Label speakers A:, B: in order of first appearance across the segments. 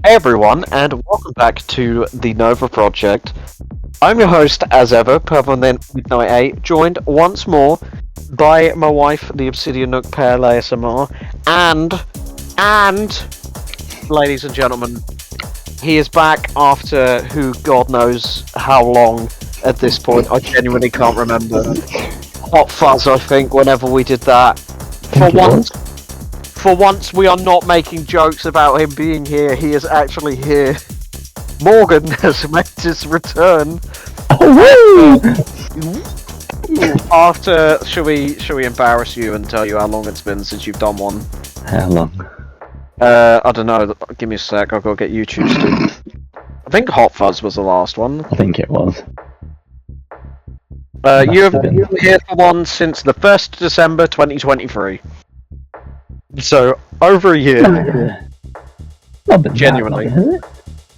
A: Hey everyone, and welcome back to the Nova Project. I'm your host, as ever, Permanent Midnight 8, joined once more by my wife, the Obsidian Nook Pale ASMR, and, ladies and gentlemen, he is back after who God knows how long at this point. I genuinely can't remember. Hot Fuzz, I think, whenever we did that. For once, we are not making jokes about him being here. He is actually here. Morgan has made his return. After, should we embarrass you and tell you how long it's been since you've done one?
B: How long?
A: I don't know. Give me a sec. I'll go get YouTube to. I think Hot Fuzz was the last one.
B: I think it was.
A: You have been here for one since the 1st of December 2023. So, over a year.
B: Not been
A: Genuinely.
B: that long, has it?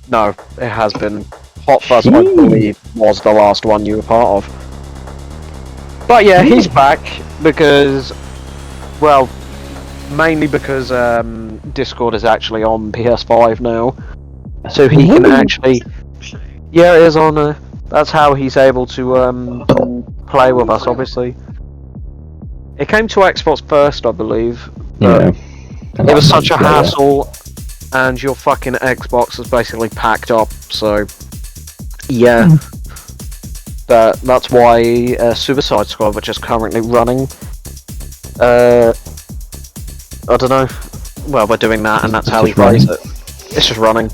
A: No, it has been. Hot Fuzz, I believe, was the last one you were part of. But yeah, he's back because, well, mainly because Discord is actually on PS5 now. So he can actually... Yeah, it is on that's how he's able to play with us, obviously. It came to Xbox first, I believe.
B: Yeah.
A: It was such a hassle, and your fucking Xbox is basically packed up, so... Yeah. That's why Suicide Squad, which is currently running... I don't know. Well, we're doing that, and that's how he plays it. It's just running.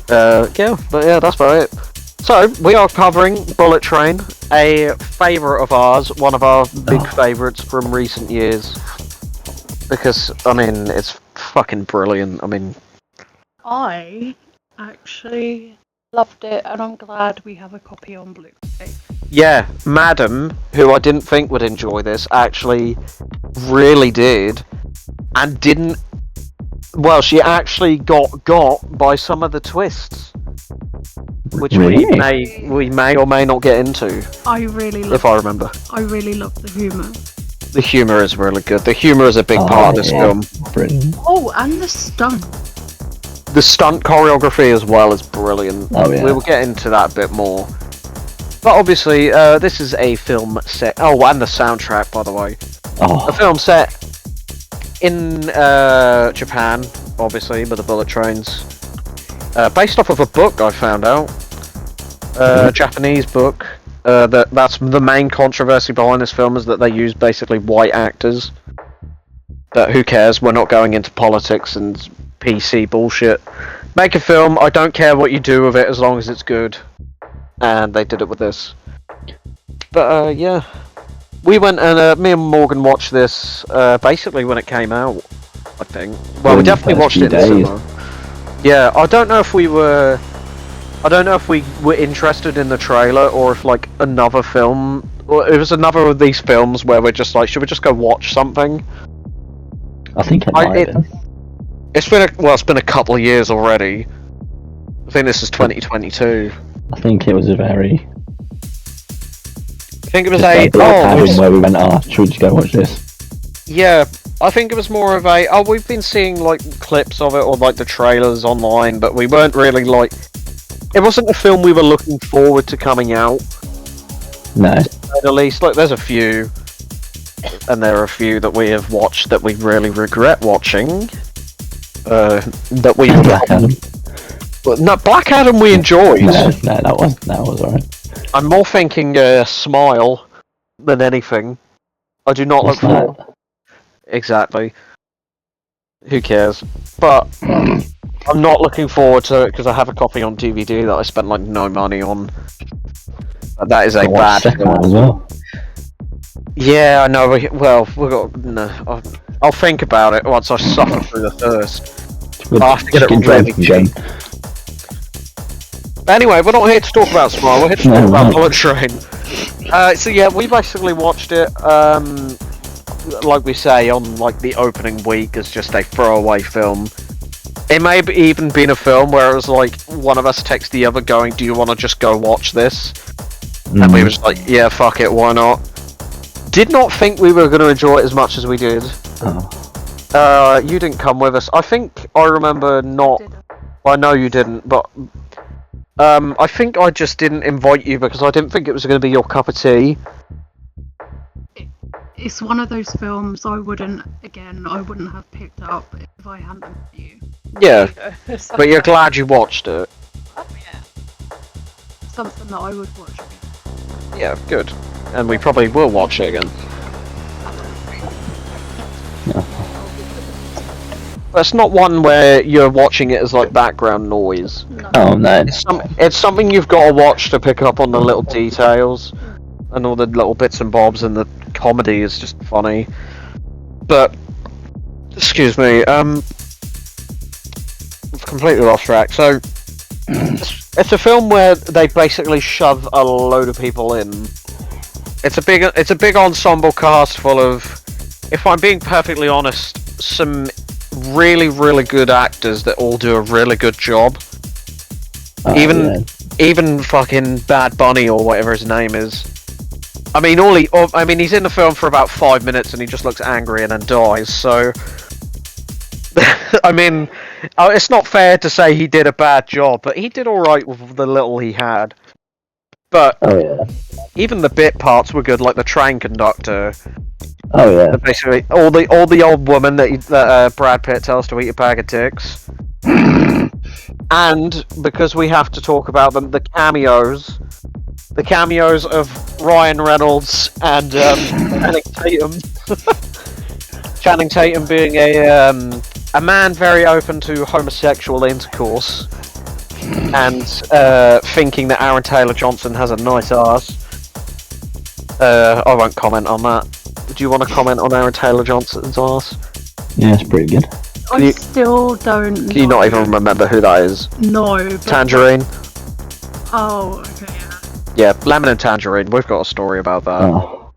A: Yeah, but yeah, that's about it. So, we are covering Bullet Train, a favourite of ours, one of our big favourites from recent years. Because, I mean, it's fucking brilliant. I mean...
C: I actually loved it, and I'm glad we have a copy on Blu-ray.
A: Yeah, Madam, who I didn't think would enjoy this, actually really did, and didn't... Well, she actually got by some of the twists, which we may or may not get into.
C: I really love.
A: If I remember,
C: I really love the humour.
A: the humour is really good. The humour is a big part of this film.
B: Brilliant.
C: Oh, and the stunt.
A: The stunt choreography as well is brilliant.
B: Oh, yeah.
A: We will get into that a bit more. But obviously, this is a film set. Oh, and the soundtrack, by the way. A film set in Japan, obviously, with the bullet trains. Based off of a book, I found out. Japanese book. That's the main controversy behind this film, is that they use basically white actors. But who cares? We're not going into politics and PC bullshit. Make a film, I don't care what you do with it as long as it's good. And they did it with this. But yeah. We went and me and Morgan watched this basically when it came out, I think. Well, we definitely watched it in the cinema. Yeah, I don't know if we were interested in the trailer, or if like another film, or it was another of these films where we're just like, should we just go watch something?
B: I think it might have been.
A: It's been a couple of years already. I think this is 2022.
B: I think it was a very...
A: I think it was
B: where we went, should we just go watch this?
A: Yeah, I think it was more of a, we've been seeing like clips of it, or like the trailers online, but we weren't really like... It wasn't a film we were looking forward to coming out.
B: No.
A: At least, like, there's a few, and there are a few that we have watched that we really regret watching. That we...
B: Black Adam.
A: No, Black Adam we enjoyed.
B: No, that was alright.
A: I'm more thinking Smile than anything. I do not look forward. Exactly. Who cares? But I'm not looking forward to it because I have a copy on DVD that I spent like no money on. That is a bad film
B: as well.
A: Yeah, I know. I'll think about it once I suffer through the thirst. I'll have to get it really cheap. Anyway, we're not here to talk about Smile, we're here to talk about Bullet Train. So yeah, we basically watched it, like we say, on like the opening week as just a throwaway film. It may have even been a film where it was like, one of us texts the other going, do you want to just go watch this? And we were just like, yeah, fuck it, why not? Did not think we were going to enjoy it as much as we did. You didn't come with us. I think I remember not. I know you didn't, but I think I just didn't invite you because I didn't think it was going to be your cup of tea.
C: It's one of those films I wouldn't have picked up if I hadn't met you.
A: Yeah, but you're glad you watched it.
C: Oh yeah. Something that I would watch again.
A: Yeah, good. And we probably will watch it again. That's not one where you're watching it as like background noise.
C: No.
B: Oh no.
A: It's something you've got to watch to pick up on the little details and all the little bits and bobs, and the comedy is just funny. But excuse me, I've completely lost track. So it's a film where they basically shove a load of people in. It's a big ensemble cast full of, if I'm being perfectly honest, some really, really good actors that all do a really good job. Even fucking Bad Bunny or whatever his name is. I mean, he's in the film for about 5 minutes and he just looks angry and then dies. So, I mean, it's not fair to say he did a bad job, but he did all right with the little he had. But even the bit parts were good, like the train conductor.
B: Oh yeah.
A: Basically, all the old woman that Brad Pitt tells to eat a bag of dicks. And because we have to talk about them, the cameos of Ryan Reynolds and Channing Tatum. Channing Tatum being a man very open to homosexual intercourse, and thinking that Aaron Taylor-Johnson has a nice ass. I won't comment on that. Do you want to comment on Aaron Taylor-Johnson's ass?
B: Yeah, it's pretty good.
C: I still don't know.
A: Can you not even remember who that is?
C: No. But
A: Tangerine?
C: Oh, okay, yeah.
A: Yeah, Lemon and Tangerine. We've got a story about that.
B: Oh.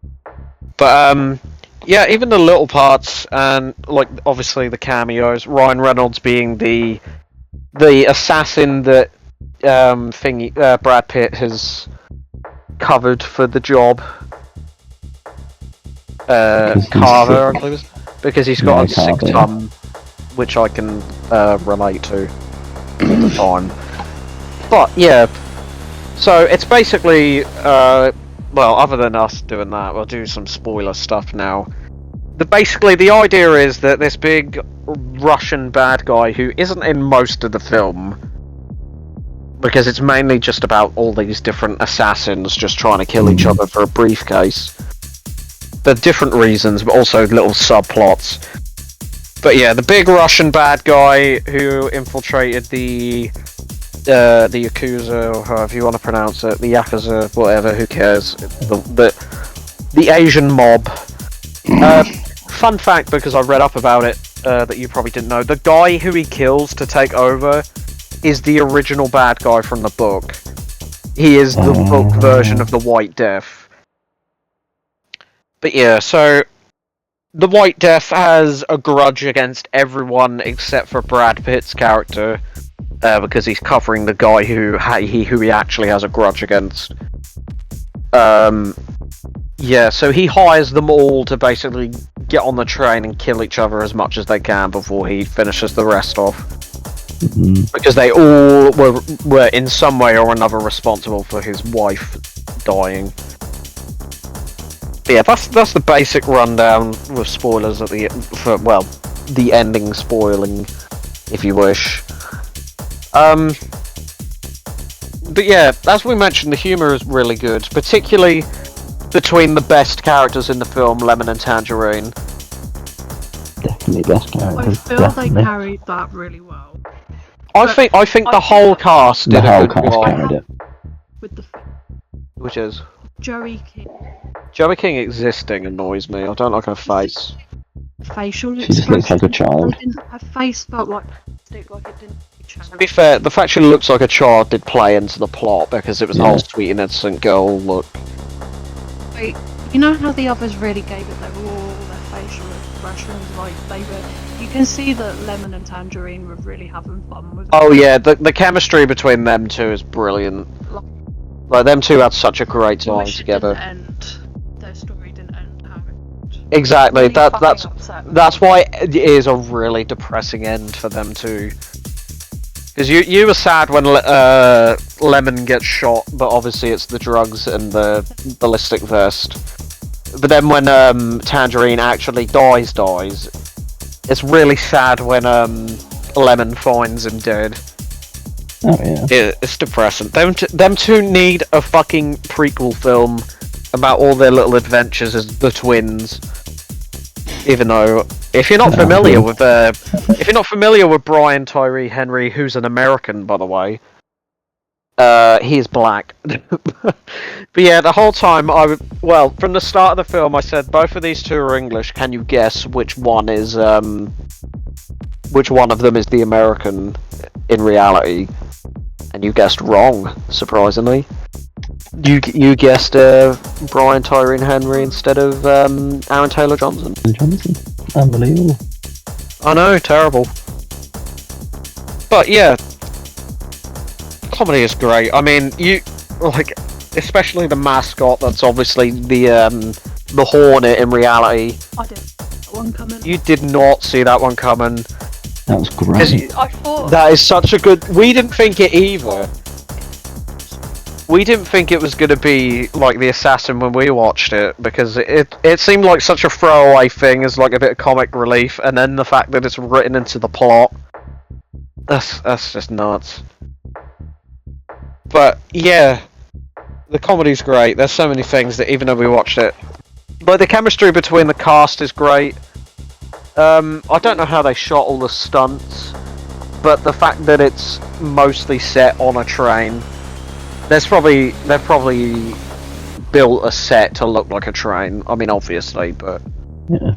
A: But, yeah, even the little parts, and, like, obviously the cameos, Ryan Reynolds being the assassin that, Brad Pitt has covered for the job. Carver, I believe, because he's got a sick tum, which I can relate to all the time. But yeah, so it's basically well, other than us doing that, we'll do some spoiler stuff now. Basically, the idea is that this big Russian bad guy who isn't in most of the film, because it's mainly just about all these different assassins just trying to kill each other for a briefcase. For different reasons, but also little subplots. But yeah, the big Russian bad guy who infiltrated the Yakuza, or however you want to pronounce it, the Yakuza, whatever, who cares? The Asian mob. Fun fact, because I read up about it, that you probably didn't know, the guy who he kills to take over is the original bad guy from the book. He is the book version of the White Death. But yeah, so the White Death has a grudge against everyone except for Brad Pitt's character, because he's covering the guy who he actually has a grudge against. Yeah, so he hires them all to basically get on the train and kill each other as much as they can before he finishes the rest off. Because they all were in some way or another responsible for his wife dying. But yeah, that's the basic rundown with spoilers at the ending spoiling, if you wish. But yeah, as we mentioned, the humour is really good, particularly between the best characters in the film, Lemon and Tangerine.
B: Definitely best characters.
C: I feel they carried that really well.
A: I think the whole cast did a good job.
B: Carried it.
C: With the
A: Which is
C: Joey King.
A: Joey King existing annoys me. I don't like her face.
C: Facial
B: She just looks like a child.
C: Her face felt like it didn't.
A: To be fair, the fact she looks like a child did play into the plot because it was the whole sweet and innocent girl look.
C: Wait, you know how the others really gave it? They were all their facial expressions, like they were. You can see that Lemon and Tangerine were really having fun with it.
A: Oh yeah, the chemistry between them two is brilliant. Like them two had such a great time together.
C: Their story didn't end how it
A: Exactly.
C: Really fucking
A: That's
C: upset.
A: that's why it is a really depressing end for them too. Because you were sad when Lemon gets shot, but obviously it's the drugs and the ballistic vest. But then when Tangerine actually dies, it's really sad when Lemon finds him dead.
B: Oh yeah.
A: It's depressing. Them two need a fucking prequel film about all their little adventures as the twins. Even though, if you're not familiar with Brian Tyree Henry, who's an American, by the way, he's black. But yeah, the whole time from the start of the film, I said both of these two are English. Can you guess which one of them is the American in reality? And you guessed wrong, surprisingly. You guessed Brian Tyree Henry instead of Aaron Taylor Johnson.
B: Unbelievable.
A: I know, terrible. But yeah, comedy is great. I mean, especially the mascot. That's obviously the Hornet in reality.
C: I didn't see that one coming.
A: You did not see that one coming.
B: That was great.
C: I thought
A: That is such a good. We didn't think it either. We didn't think it was going to be like the assassin when we watched it, because it seemed like such a throwaway thing as like a bit of comic relief, and then the fact that it's written into the plot, that's just nuts. But yeah, the comedy's great. There's so many things that even though we watched it, like the chemistry between the cast is great. I don't know how they shot all the stunts, but the fact that it's mostly set on a train. They've probably built a set to look like a train. I mean, obviously, but
B: Yeah.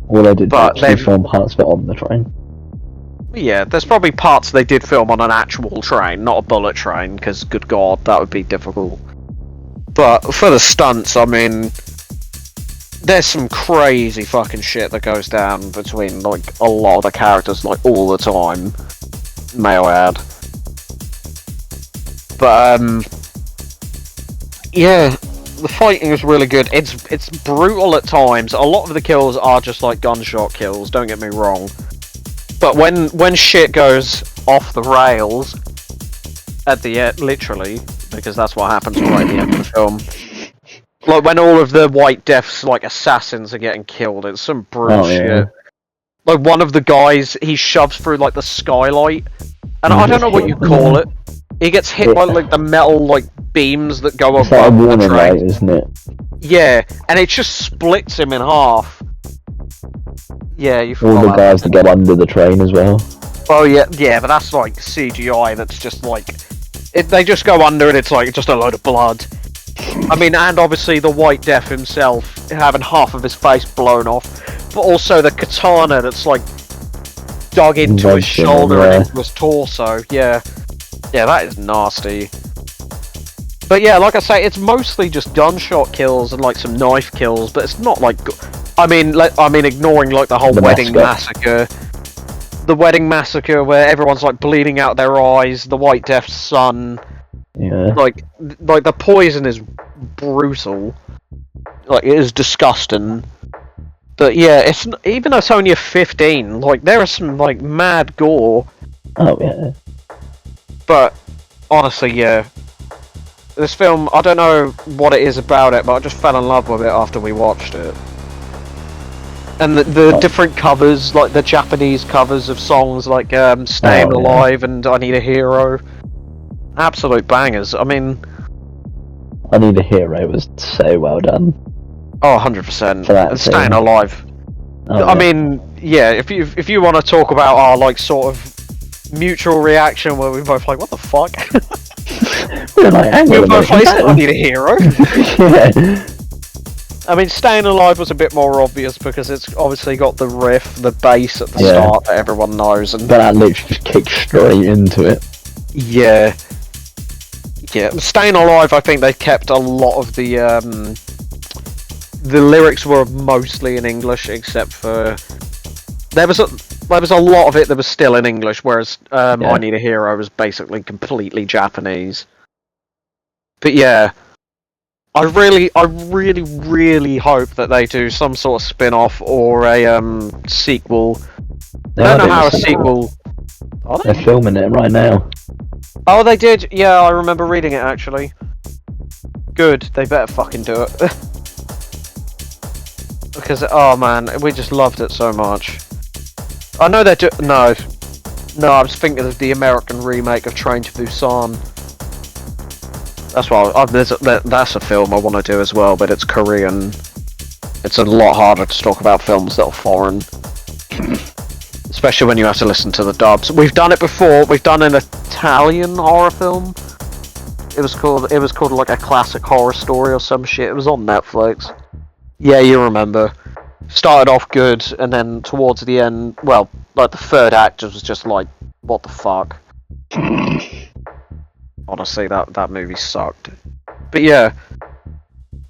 B: Well, they did actually film parts of it on the train.
A: Yeah, there's probably parts they did film on an actual train, not a bullet train, because good god, that would be difficult. But for the stunts, I mean, there's some crazy fucking shit that goes down between like a lot of the characters, like all the time. May I add. But yeah, the fighting is really good. It's brutal at times. A lot of the kills are just like gunshot kills. Don't get me wrong. But when shit goes off the rails at the end, literally, because that's what happens right at the end of the film. Like when all of the White Death's like assassins are getting killed, it's some brutal shit. Like one of the guys, he shoves through like the skylight, and I don't know what you call it. He gets hit by like the metal like beams that go above the train,
B: light, isn't it?
A: Yeah, and it just splits him in half. Yeah, you
B: all the guys that get under the train as well.
A: Oh yeah, but that's like CGI. That's just like they just go under and it's like just a load of blood. I mean, and obviously the White Death himself having half of his face blown off, but also the katana that's like dug into his shoulder and into his torso. Yeah, that is nasty. But yeah, like I say, it's mostly just gunshot kills and like some knife kills, but it's not like. I mean, ignoring like the whole wedding massacre. The wedding massacre where everyone's like bleeding out their eyes. The White Death's son.
B: Yeah.
A: Like the poison is brutal. Like it is disgusting. But yeah, it's even though it's only a 15. Like there is some like mad gore.
B: Oh yeah.
A: But honestly, yeah. This film, I don't know what it is about it, but I just fell in love with it after we watched it. And the different covers, like the Japanese covers of songs like Staying Alive and I Need a Hero. Absolute bangers. I mean...
B: I Need a Hero was so well done.
A: Oh, 100%. And Staying Alive. I mean, yeah, if you want to talk about our like sort of mutual reaction where we're both like, what the fuck?
B: We're like, I
A: Need a Hero.
B: Yeah.
A: I mean, Staying Alive was a bit more obvious because it's obviously got the riff, the bass at the start that everyone knows, and
B: but that literally just kicks straight into it.
A: Yeah. Staying Alive, I think they kept a lot of the lyrics were mostly in English, except for there was a lot of it that was still in English, whereas I Need a Hero was basically completely Japanese. But yeah. I really hope that they do some sort of spin-off or a sequel. I don't know how a sequel.
B: They're filming it right now.
A: Oh, they did. Yeah, I remember reading it actually. Good. They better fucking do it. Because oh man, we just loved it so much. I know they're no, I was thinking of the American remake of Train to Busan. That's why that's a film I want to do as well, but it's Korean. It's a lot harder to talk about films that are foreign, especially when you have to listen to the dubs. We've done it before. We've done an Italian horror film. It was called like a classic horror story or some shit. It was on Netflix. Yeah, you remember. Started off good, and then towards the end, well, like the third act was just like, what the fuck? Honestly, that movie sucked. But yeah,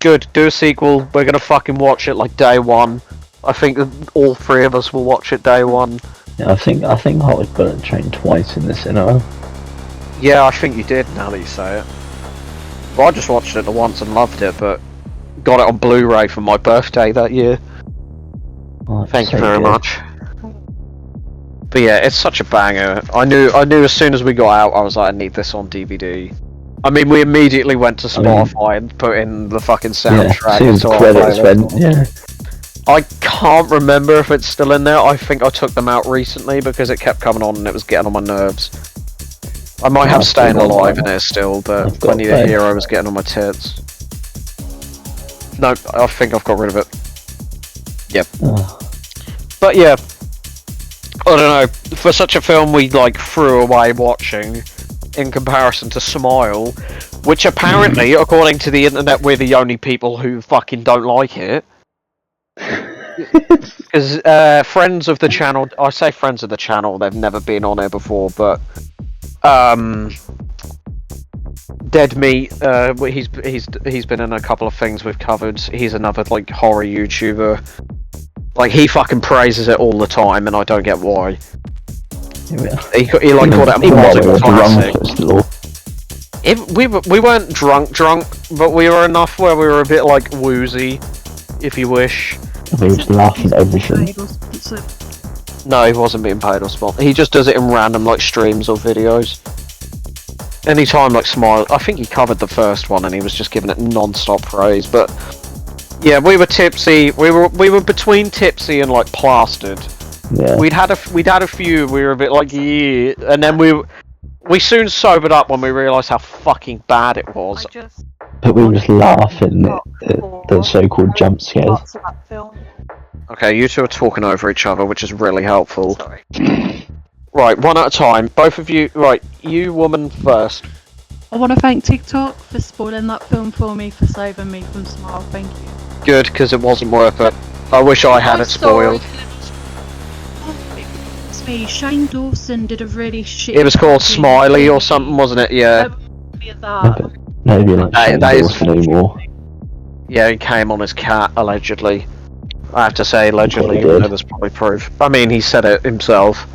A: good. Do a sequel. We're gonna fucking watch it like day one. I think that all three of us will watch it day one.
B: Yeah, I think I was Bullet Train twice in the cinema.
A: Yeah, I think you did. Now that you say it. Well, I just watched it the once and loved it, but got it on Blu-ray for my birthday that year.
B: Oh,
A: Thank you very much. But yeah, it's such a banger. I knew as soon as we got out, I was like, I need this on DVD. I mean, we immediately went to Spotify and put in the fucking soundtrack.
B: Yeah, so credits went, yeah.
A: I can't remember if it's still in there. I think I took them out recently because it kept coming on and it was getting on my nerves. I might have Staying Alive in there still, but When You're Here I was getting on my tits. No, I think I've got rid of it. Yep. But yeah, I don't know, for such a film we like threw away watching, in comparison to Smile, which apparently, according to the internet, we're the only people who fucking don't like it. Because friends of the channel, I say friends of the channel, they've never been on here before, but Dead Meat, he's been in a couple of things we've covered. He's another like horror YouTuber. Like he fucking praises it all the time, and I don't get why. He like called it a modern classic. We weren't drunk, but we were enough where we were a bit like woozy, if you wish.
B: He was laughing at everything.
A: No, he wasn't being paid or sponsored. He just does it in random like streams or videos. Anytime like Smile, I think he covered the first one and he was just giving it non-stop praise. But yeah, we were tipsy. We were between tipsy and like plastered.
B: Yeah.
A: We'd had a few. We were a bit like yeah, and then we soon sobered up when we realised how fucking bad it was.
B: But we were just laughing at the so-called jump scares.
A: Okay, you two are talking over each other, which is really helpful.
C: Sorry.
A: Right, one at a time. Both of you. Right, you woman first.
C: I want to thank TikTok for spoiling that film for me, for saving me from Smile. Thank you.
A: Good, because it wasn't worth it. I wish I had it spoiled.
C: It's me. Shane Dawson did a really shitty.
A: It was called Smiley or something, wasn't it? Yeah.
B: Maybe not Shane Dawson anymore.
A: Yeah, he came on his cat, allegedly. I have to say allegedly, even though there's probably proof. I mean, he said it himself.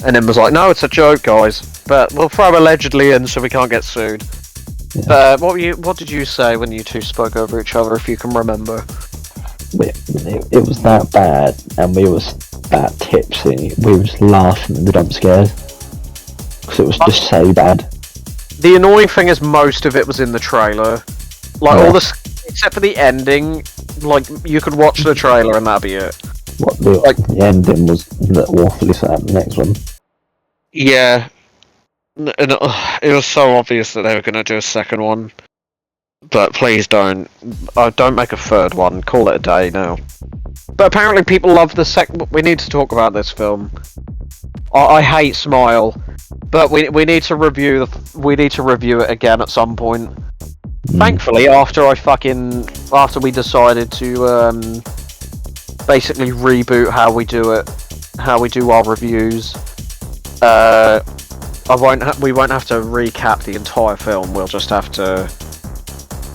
A: And then was like, no, it's a joke, guys. But we'll throw allegedly in so we can't get sued. Yeah. What did you say when you two spoke over each other, if you can remember?
B: It was that bad, and we was that tipsy. We was laughing at the jump scares. Because it was just so bad.
A: The annoying thing is most of it was in the trailer. Like, all the... Except for the ending, like, you could watch the trailer and that'd be it.
B: What, the ending was awfully sad, the next one.
A: Yeah. And it was so obvious that they were going to do a second one. But please don't. Don't make a third one. Call it a day now. But apparently people love the second... We need to talk about this film. I hate Smile. But we need to review it again at some point. Thankfully, after we decided to basically reboot how we do our reviews, we won't have to recap the entire film. We'll just have to.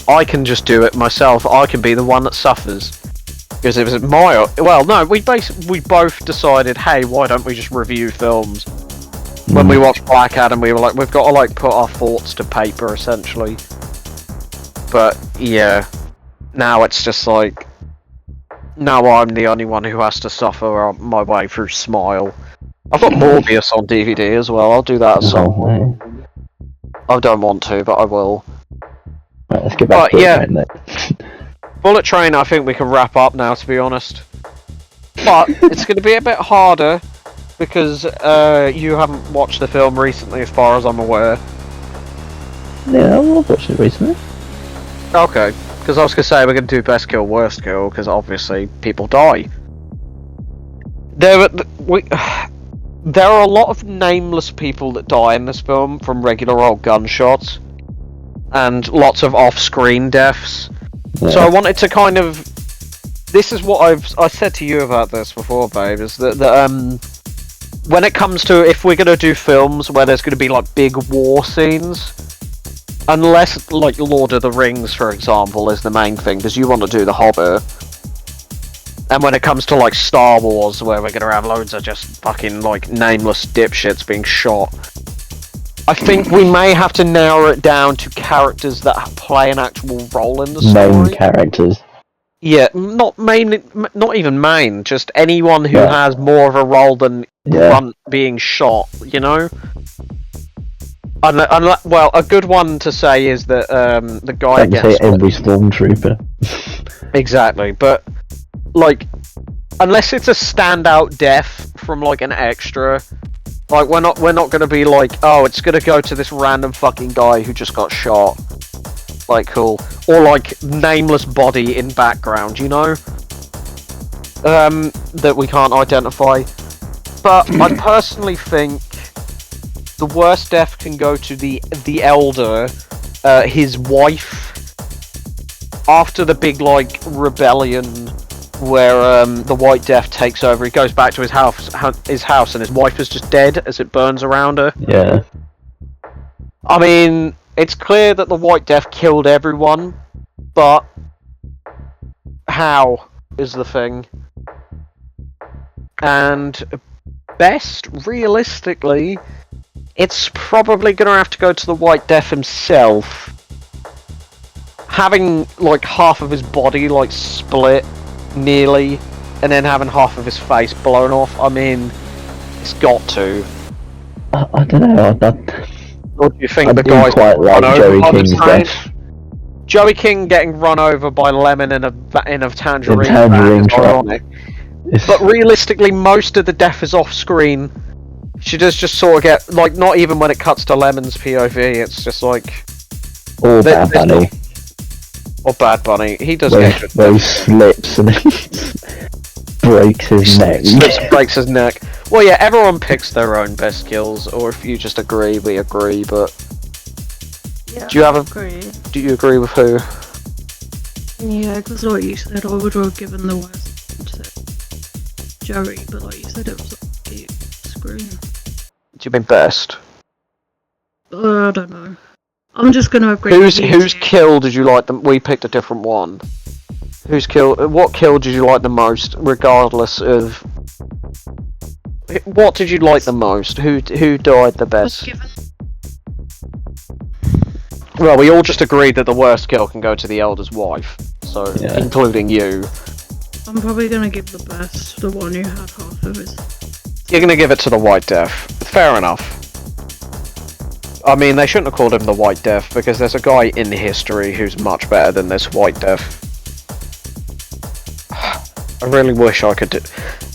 A: I can just do it myself. I can be the one that suffers because it was we both decided, hey, why don't we just review films? When we watched Black Adam, we were like, we've got to like put our thoughts to paper essentially. But yeah, now it's just like, now I'm the only one who has to suffer my way through Smile. I've got Morbius on DVD as well. I'll do that at some point. I don't want to, but I will.
B: Right, let's get back to it then.
A: Bullet Train, I think we can wrap up now, to be honest. But it's going to be a bit harder because you haven't watched the film recently, as far as I'm aware.
B: Yeah, I've watched it recently.
A: Okay, because I was going to say we're going to do best kill, worst kill, because obviously people die. There are a lot of nameless people that die in this film from regular old gunshots, and lots of off-screen deaths. Yeah. So I wanted to kind of... This is what I said to you about this before, babe, is that when it comes to if we're going to do films where there's going to be like big war scenes, unless like Lord of the Rings, for example, is the main thing, because you want to do The Hobbit. And when it comes to like Star Wars, where we're going to have loads of just fucking like nameless dipshits being shot, I think we may have to narrow it down to characters that play an actual role in the story.
B: Main characters.
A: Yeah, not even main, just anyone who has more of a role than Grunt being shot, you know? Well, a good one to say is that the guy gets...
B: every stormtrooper.
A: Exactly, but, like, unless it's a standout death from, like, an extra... Like, we're not gonna be like, oh, it's gonna go to this random fucking guy who just got shot. Like, cool. Or, like, nameless body in background, you know? That we can't identify. But I personally think the worst death can go to the elder, his wife. After the big, like, rebellion where the White Death takes over, he goes back to his house, and his wife is just dead as it burns around her.
B: Yeah.
A: I mean, it's clear that the White Death killed everyone, but how is the thing? And best, realistically, it's probably going to have to go to the White Death himself. Having, like, half of his body, like, split, nearly, and then having half of his face blown off. I mean, it's got to.
B: I don't know.
A: What do you think?
B: I do quite like Joey King's death.
A: Joey King getting run over by Lemon in a tangerine.
B: Tangerine truck.
A: But realistically, most of the death is off screen. She does just sort of get, like, not even when it cuts to Lemon's POV. It's just like,
B: or Bad Bunny.
A: Or Bad Bunny. He does
B: get good. Where he slips and breaks his neck.
A: Slips and breaks his neck. Well, yeah, everyone picks their own best kills, or if you just agree, we agree, but...
C: Yeah,
A: do you
C: agree.
A: Do you agree with who?
C: Yeah, because like you said, I would have given the worst to Joey, but like you said, it was like screen.
A: Do you mean best?
C: I don't know. I'm just gonna agree.
A: Whose kill did you like? We picked a different one. Whose kill? What kill did you like the most, regardless of? What did you like the most? Who died the best? Well, we all just agreed that the worst kill can go to the elder's wife, so including you.
C: I'm probably gonna give the best, the one who had half of his.
A: You're gonna give it to the White Death. Fair enough. I mean, they shouldn't have called him the White Death, because there's a guy in history who's much better than this White Death. I really wish I could do...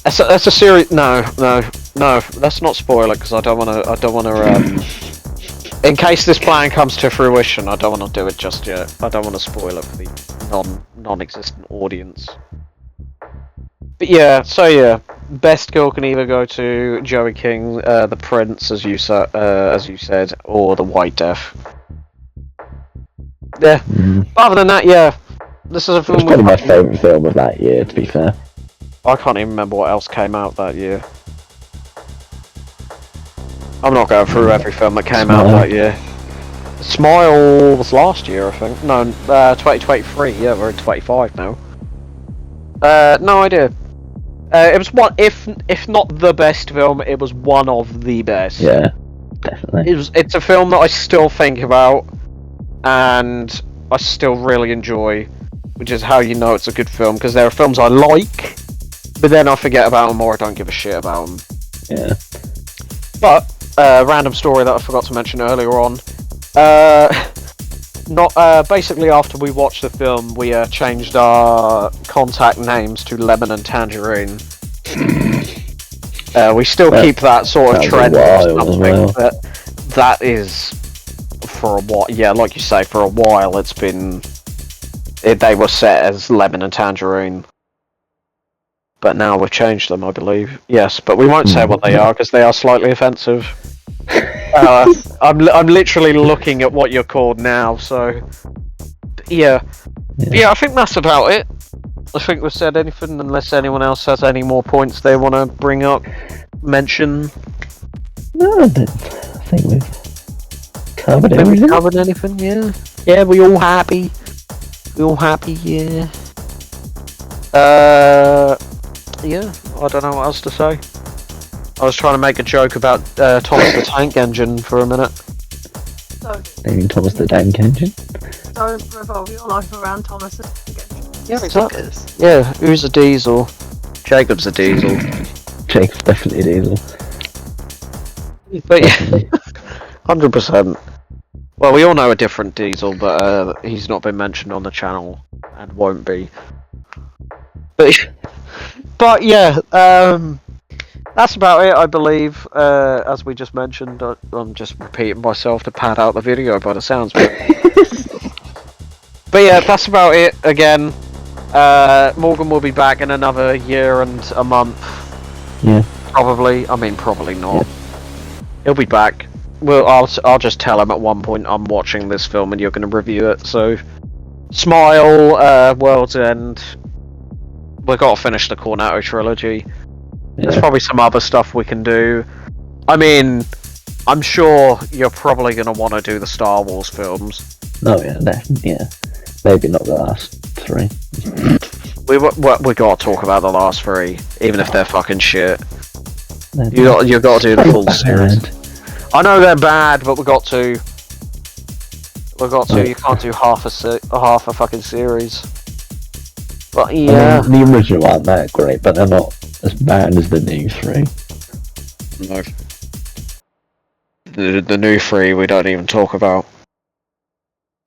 A: That's a serious... No, let's not spoil it, because I don't want to, in case this plan comes to fruition, I don't want to do it just yet. I don't want to spoil it for the non-existent audience. But yeah, so yeah, best kill can either go to Joey King, the Prince, as you said, or the White Death. Yeah. Other than that, yeah, this is a film.
B: It's probably my favourite film of that year, to be fair.
A: I can't even remember what else came out that year. I'm not going through every film that came out that year. Smile was last year, I think. No, 2023. Yeah, we're in 25 now. No idea. It was one, if not the best film, it was one of the best.
B: Yeah, definitely.
A: It's a film that I still think about, and I still really enjoy, which is how you know it's a good film, because there are films I like, but then I forget about them or I don't give a shit about them.
B: Yeah.
A: But, random story that I forgot to mention earlier on. Basically after we watched the film, we changed our contact names to Lemon and Tangerine. We still keep that sort of trend or something, but that is for a while. Yeah, like you say, for a while it's been. They were set as Lemon and Tangerine, but now we've changed them, I believe. Yes, but we won't say what they are because they are slightly offensive. I'm literally looking at what you're called now, so yeah. I think that's about it. I think we've said anything, unless anyone else has any more points they want to bring up, mention.
B: No, I think we've covered everything.
A: Covered anything? Yeah. Yeah, we all happy. We all happy? Yeah. Yeah. I don't know what else to say. I was trying to make a joke about Thomas the Tank Engine for a minute.
B: Maybe Thomas the Tank Engine?
C: Don't revolve your life around Thomas the Tank Engine.
A: Yeah, exactly. Yeah, who's a diesel? Jacob's a diesel.
B: Jacob's definitely a diesel.
A: But yeah, 100%. Well, we all know a different diesel, but he's not been mentioned on the channel and won't be. But yeah, that's about it, I believe. As we just mentioned, I'm just repeating myself to pad out the video by the sounds of it. But yeah, that's about it. Again, Morgan will be back in another year and a month.
B: Yeah.
A: Probably. I mean, probably not.
B: Yeah.
A: He'll be back. Well, I'll just tell him at one point I'm watching this film and you're going to review it. So, Smile, World's End. We've got to finish the Cornetto trilogy. There's probably some other stuff we can do. I mean, I'm sure you're probably going to want to do the Star Wars films.
B: Oh yeah, definitely. Yeah. Maybe not the last 3.
A: We got to talk about the last 3, even if they're fucking shit. You got to do the full series. I know they're bad, but we got to. You can't do half a fucking series. But yeah,
B: I mean, the original aren't that great, but they're not as bad as the new 3.
A: No. The new 3 we don't even talk about.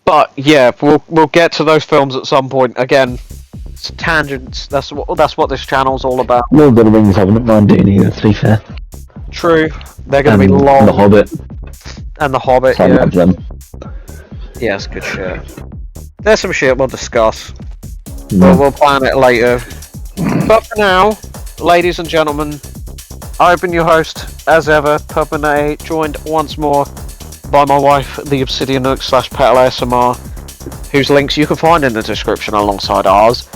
A: But yeah, we'll get to those films at some point. Again, it's tangents. That's what this channel's all about.
B: Lord of the Rings I wouldn't mind doing either, to be fair.
A: True, they're going to be long.
B: The Hobbit.
A: And The Hobbit,
B: Some
A: yeah.
B: of them.
A: Yeah, it's good shit. There's some shit we'll discuss.
B: No.
A: We'll plan it later. But for now, ladies and gentlemen, I've been your host, as ever, Pubman, joined once more by my wife, the Obsidian Nook / Petal ASMR, whose links you can find in the description alongside ours.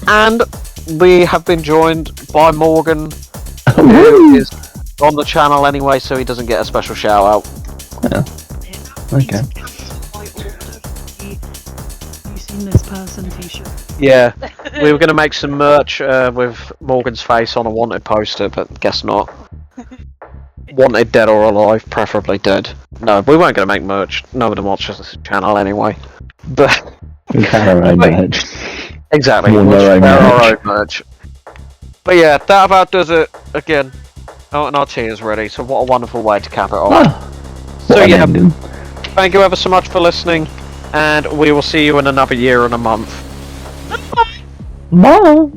A: And we have been joined by Morgan, who is on the channel anyway, so he doesn't get a special shout out.
B: Yeah. Okay.
C: You seen this person t-shirt?
A: Yeah, we were going to make some merch with Morgan's face on a wanted poster, but guess not. Wanted dead or alive, preferably dead. No, we weren't going to make merch. Nobody watches this channel anyway. But
B: We can our own merch.
A: exactly,
B: We'll
A: we'll
B: our own
A: share our
B: merch.
A: own merch. But yeah, that about does it. Again, and our tea is ready, so what a wonderful way to cap it off.
B: Ah,
A: So
B: what an
A: yeah,
B: ending.
A: thank you ever so much for listening, and we will see you in another year and a month.
B: Bye.